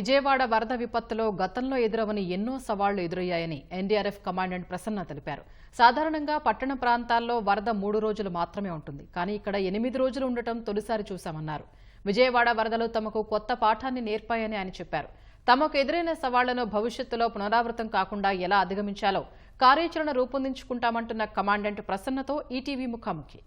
విజయవాడ వరద విపత్తులో గతంలో ఎదురవని ఎన్నో సవాళ్లు ఎదురయ్యాయని ఎన్డీఆర్ఎఫ్ కమాండెంట్ ప్రసన్న తెలిపారు. సాధారణంగా పట్టణ ప్రాంతాల్లో వరద 3 రోజులు మాత్రమే ఉంటుంది. కానీ ఇక్కడ 8 రోజులు ఉండటం తొలిసారి చూశామన్నారు. విజయవాడ వరదలు తమకు కొత్త పాఠాన్ని నేర్పాయని ఆయన చెప్పారు. తమకు ఎదురైన సవాళ్లను భవిష్యత్తులో పునరావృతం కాకుండా ఎలా అధిగమించాలో కార్యాచరణ రూపొందించుకుంటామంటున్న కమాండెంట్ ప్రసన్నతో ఈటీవీ ముఖాముఖి.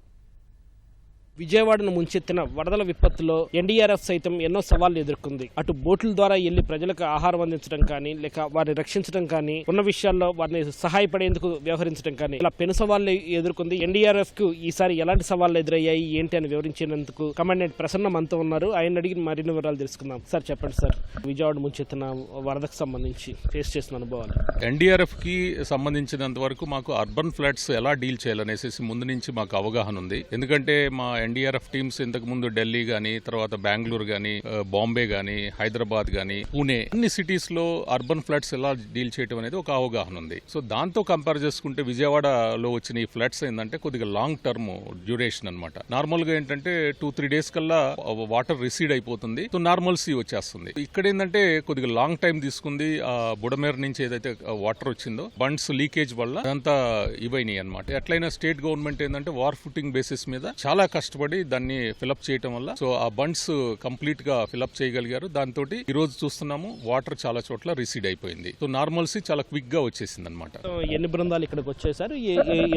విజయవాడను ముంచెత్తిన వరదల విపత్తులో ఎన్డీఆర్ఎఫ్ సైతం ఎన్నో సవాళ్లు ఎదుర్కొంది. అటు బోట్ల ద్వారా వెళ్లి ప్రజలకు ఆహారం అందించడం కానీ, లేక వారిని రక్షించడం కానీ, ఉన్న విషయాల్లో వారిని సహాయపడేందుకు వ్యవహరించడం కానీ ఇలా పెను సవాళ్లు ఎదుర్కొంది. ఎన్డీఆర్ఎఫ్ కు ఈసారి ఎలాంటి సవాళ్లు ఎదురయ్యాయి, ఏంటి అని వివరించేందుకు కమాండెంట్ ప్రసన్న మనతో ఉన్నారు. ఆయన అడిగిన మరిన్ని వివరాలు తెలుసుకుందాం. సార్ చెప్పండి సార్, విజయవాడ ముంచెత్తిన వరదకు సంబంధించి ఫేస్ చేసిన అనుభవాలు. ఎన్డీఆర్ఎఫ్ కి సంబంధించినంత వరకు మాకు అర్బన్ ఫ్లడ్స్ ఎలా డీల్ చేయాలనేసి ముందు నుంచి మాకు అవగాహన ఉంది. ఎందుకంటే మా ఎన్డీఆర్ఎఫ్ టీమ్స్ ఇంతకు ముందు ఢిల్లీ గానీ, తర్వాత బెంగళూరు గానీ, బాంబే గానీ, హైదరాబాద్ గానీ, పూణే అన్ని సిటీస్ లో అర్బన్ ఫ్లడ్స్ ఎలా డీల్ చేయడం అనేది ఒక అవగాహన ఉంది. సో దాంతో కంపేర్ చేసుకుంటే విజయవాడలో వచ్చిన ఈ ఫ్లడ్స్ ఏంటంటే కొద్దిగా లాంగ్ టర్మ్ డ్యూరేషన్ అనమాట. నార్మల్ గా ఏంటంటే 2-3 days కల్లా వాటర్ రిసీడ్ అయిపోతుంది. సో నార్మల్సీ వచ్చేస్తుంది. ఇక్కడ ఏంటంటే కొద్దిగా లాంగ్ టైం తీసుకుంది. బుడమేర నుంచి ఏదైతే వాటర్ వచ్చిందో బండ్స్ లీకేజ్ వల్ల అదంతా ఇవైనాయి అనమాట. ఎట్లయినా స్టేట్ గవర్నమెంట్ ఏంటంటే వార్ ఫుటింగ్ బేసిస్ మీద చాలా కష్టపడి దాన్ని ఫిలప్ చేయడం వల్ల సో ఆ బండ్స్ కంప్లీట్ గా ఫిలప్ చేయగలిగారు. దాంతో ఈ రోజు చూస్తున్నాము వాటర్ చాలా చోట్ల రిసీడ్ అయిపోయింది. సో నార్మల్సీ చాలా క్విక్ గా వచ్చేసింది అనమాట. ఎన్ని బృందాలు ఇక్కడికి వచ్చేసారు,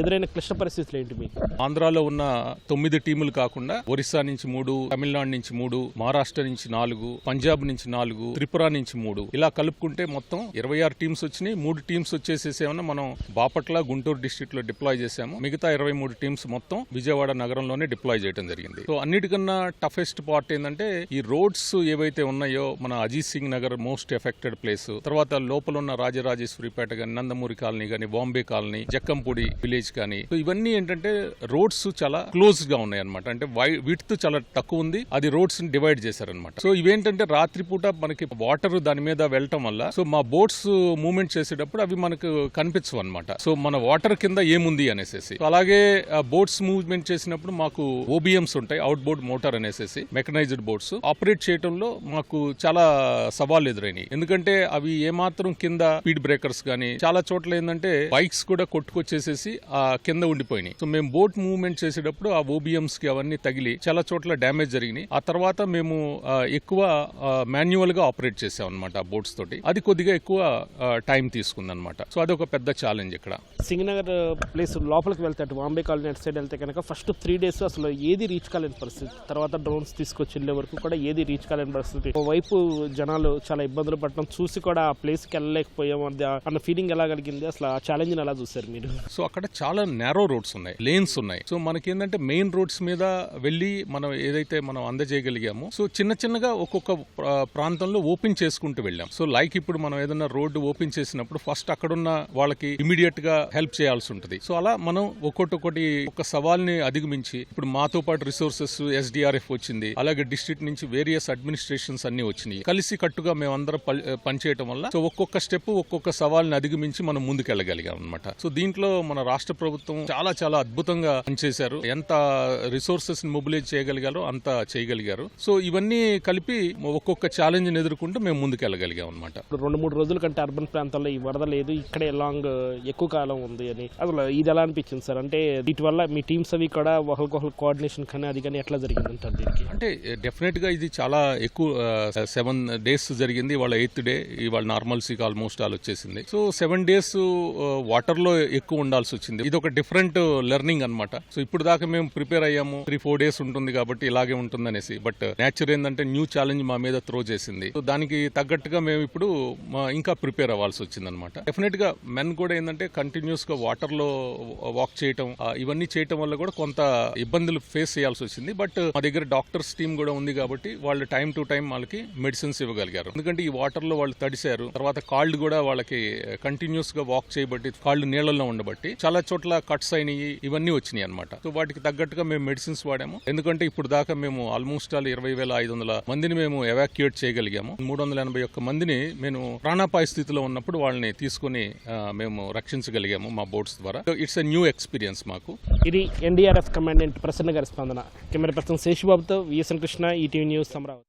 ఎదురైన క్లిష్ట పరిస్థితులు ఏంటి మీకు? ఆంధ్రాలో ఉన్న 9 టీములు కాకుండా ఒరిస్సా నుంచి 3, తమిళనాడు నుంచి 3, మహారాష్ట్ర నుంచి 4, పంజాబ్ నుంచి 4, త్రిపుర నుంచి 3 ఇలా కలుపుకుంటే మొత్తం 26 టీమ్స్ వచ్చినాయి. 3 టీమ్స్ వచ్చేసేసేమన్నా మనం బాపట్ల, గుంటూరు డిస్ట్రిక్ట్ లో డిప్లాయ్ చేశాము. మిగతా 23 టీమ్స్ మొత్తం విజయవాడ నగరంలోనే డిప్లాయ్ చేయడం జరిగింది. సో అన్నిటికన్నా టఫెస్ట్ పార్ట్ ఏంటంటే ఈ రోడ్స్ ఏవైతే ఉన్నాయో మన Ajit Singh Nagar most affected place, తర్వాత లోపల ఉన్న రాజరాజేశ్వరిపేట గానీ, నందమూరి కాలనీ గానీ, బాంబే కాలనీ, జక్కంపూడి విలేజ్ కానీ, సో ఇవన్నీ ఏంటంటే రోడ్స్ చాలా క్లోజ్ గా ఉన్నాయి అనమాట. అంటే విడ్త్ చాలా తక్కువ ఉంది. అది రోడ్స్ ని డివైడ్ చేశారనమాట. సో ఇవేంటంటే రాత్రిపూట మనకి వాటర్ దాని మీద వెళ్ళటం వల్ల సో మా బోట్స్ మూవ్మెంట్ చేసేటప్పుడు అవి మనకు కనిపించవు అనమాట. సో మన వాటర్ కింద ఏముంది అనేసి. అలాగే బోట్స్ మూవ్మెంట్ చేసినప్పుడు మాకు ఓబిఎంస్ ఉంటాయి, అవుట్ బోర్డ్ మోటార్ అనేసి మెకనైజ్డ్ బోట్స్ ఆపరేట్ చేయడంలో మాకు చాలా సవాళ్ళు ఎదురైనాయి. ఎందుకంటే అవి ఏమాత్రం కింద స్పీడ్ బ్రేకర్స్ గానీ, చాలా చోట్ల ఏంటంటే బైక్స్ కూడా కొట్టుకొచ్చేసేసి ఆ కింద ఉండిపోయినాయి. సో మేము బోట్ మూవ్మెంట్ చేసేటప్పుడు ఆ ఓబిఎంస్ కి అవన్నీ తగిలి చాలా చోట్ల డ్యామేజ్ జరిగినాయి. ఆ తర్వాత మేము ఎక్కువ మాన్యువల్ గా ఆపరేట్ చేసాం అనమాట ఆ బోట్స్ తోటి. అది కొద్దిగా ఎక్కువ టైం తీసుకుంది అనమాట. సో అది ఒక పెద్ద ఛాలెంజ్. ఇక్కడ సింగనగర్ ప్లేస్ లోపలికి వెళ్తే అటు బాంబే కాలనీ అటు సైడ్ వెళ్తే కనుక ఫస్ట్ 3 days అసలు ఏది రీచ్ కాలేని పరిస్థితి. తర్వాత డ్రోన్స్ తీసుకొచ్చి వెళ్లే వరకు కూడా ఏది రీచ్ కాలేని పరిస్థితి. ఓవైపు జనాలు చాలా ఇబ్బందులు పడటం చూసి కూడా ఆ ప్లేస్ కి వెళ్ళలేకపోయాం అన్న ఫీలింగ్ ఎలా కలిగింది? అసలు ఆ ఛాలెంజ్ ఎలా చూసారు మీరు? సో అక్కడ చాలా నేరో రోడ్స్ ఉన్నాయి, లేన్స్ ఉన్నాయి. సో మనకేంటంటే మెయిన్ రోడ్స్ మీద వెళ్ళి మనం ఏదైతే మనం అందజేయగలిగామో సో చిన్నగా ఒక్కొక్క ప్రాంతంలో ఓపెన్ చేసుకుంటూ వెళ్ళాం. సో లైక్ ఇప్పుడు మనం ఏదైనా రోడ్డు ఓపెన్ చేసినప్పుడు ఫస్ట్ అక్కడున్న వాళ్ళకి ఇమీడియట్ గా హెల్ప్ చేయాల్సి ఉంటుంది. సో అలా మనం ఒక్కొక్కటి ఒక సవాల్ని అధిగమించి ఇప్పుడు మాతో పాటు రిసోర్సెస్ ఎస్డీఆర్ఎఫ్ వచ్చింది, అలాగే డిస్ట్రిక్ట్ నుంచి వేరియస్ అడ్మినిస్ట్రేషన్స్ అన్ని వచ్చినాయి. కలిసి కట్టుగా మేమందరం పనిచేయడం వల్ల సో ఒక్కొక్క స్టెప్ ఒక్కొక్క సవాల్ని అధిగమించి మనం ముందుకెళ్ళగలిగాం అనమాట. సో దీంట్లో మన రాష్ట్ర ప్రభుత్వం చాలా అద్భుతంగా పనిచేశారు. ఎంత రిసోర్సెస్ ని మొబిలైజ్ చేయగలిగారో అంత చేయగలిగారు. సో ఇవన్నీ కలిపి ఒక్కొక్క ఛాలెంజ్ ని ఎదుర్కొంటూ మేము ముందుకెళ్ళగలిగాం అనమాట. 2-3 రోజుల కంటే అర్బన్ ప్రాంతాల్లో ఈ వరద లేదు, ఇక్కడే లాంగ్ ఎక్కువ కాలం ఉంది అని అసలు ఇది ఎలా అనిపించింది సార్? అంటే వీటి వల్ల మీ టీమ్స్ అవి కూడా ఒకరికొకరు కోఆర్డినేషన్ కానీ అది కానీ ఎట్లా జరిగింది అంటారు దీనికి? అంటే డెఫినెట్ గా ఇది చాలా ఎక్కువ 7 days జరిగింది. ఇవాళ 8th day, ఇవాళ నార్మల్సీకి ఆల్మోస్ట్ ఆల్ వచ్చేసింది. సో 7 days వాటర్ లో ఎక్కువ ఉండాల్సి వచ్చింది. ఇది ఒక డిఫరెంట్ లెర్నింగ్ అనమాట. సో ఇప్పుడు దాకా మేము ప్రిపేర్ అయ్యాము 3-4 days ఉంటుంది కాబట్టి ఇలాగే ఉంటుంది అనేసి. బట్ నేచర్ ఏంటంటే న్యూ ఛాలెంజ్ మా మీద త్రో చేసింది. సో దానికి తగ్గట్టుగా మేము ఇప్పుడు ఇంకా ప్రిపేర్ అవ్వాల్సి వచ్చింది అనమాట. డెఫినెట్ గా మెన్ కూడా ఏంటంటే కంటిన్యూస్ గా వాటర్ లో వాక్ చేయటం ఇవన్నీ చేయటం వల్ల కూడా కొంత ఇబ్బందులు ఫేస్ చేయాల్సి వచ్చింది. బట్ మా దగ్గర డాక్టర్స్ టీమ్ కూడా ఉంది కాబట్టి వాళ్ళు టైం టు టైం వాళ్ళకి మెడిసిన్స్ ఇవ్వగలిగారు. ఎందుకంటే ఈ వాటర్ లో వాళ్ళు తడిశారు, తర్వాత కాళ్ళు కూడా వాళ్ళకి కంటిన్యూస్ గా వాక్ చేయబట్టి కాళ్ళు నీళ్లలో ఉండబట్టి చాలా చోట్ల కట్స్ అయినాయి, ఇవన్నీ వచ్చినాయి అనమాట. సో వాటికి తగ్గట్టుగా మేము మెడిసిన్స్ వాడాము. ఎందుకంటే ఇప్పుడు దాకా మేము ఆల్మోస్ట్ 20,500 మందిని మేము ఎవాక్యుయేట్ చేయగలిగాము. 381 మందిని మేము ప్రాణాపాయ స్థితిలో ఉన్నప్పుడు వాళ్ళని తీసుకుని మేము రక్షించగలిగాము మా బోట్స్ ద్వారా. ఇట్స్ ఎ న్యూ ఎక్స్పీరియన్స్ మాకు. ఇది ఎన్డీఆర్ఎఫ్ కమాండెంట్ ప్రసన్న గారి స్పందన. కెమెరా పర్సన్ శేషుబాబుతో VSN Krishna, ETV news, Amaravati.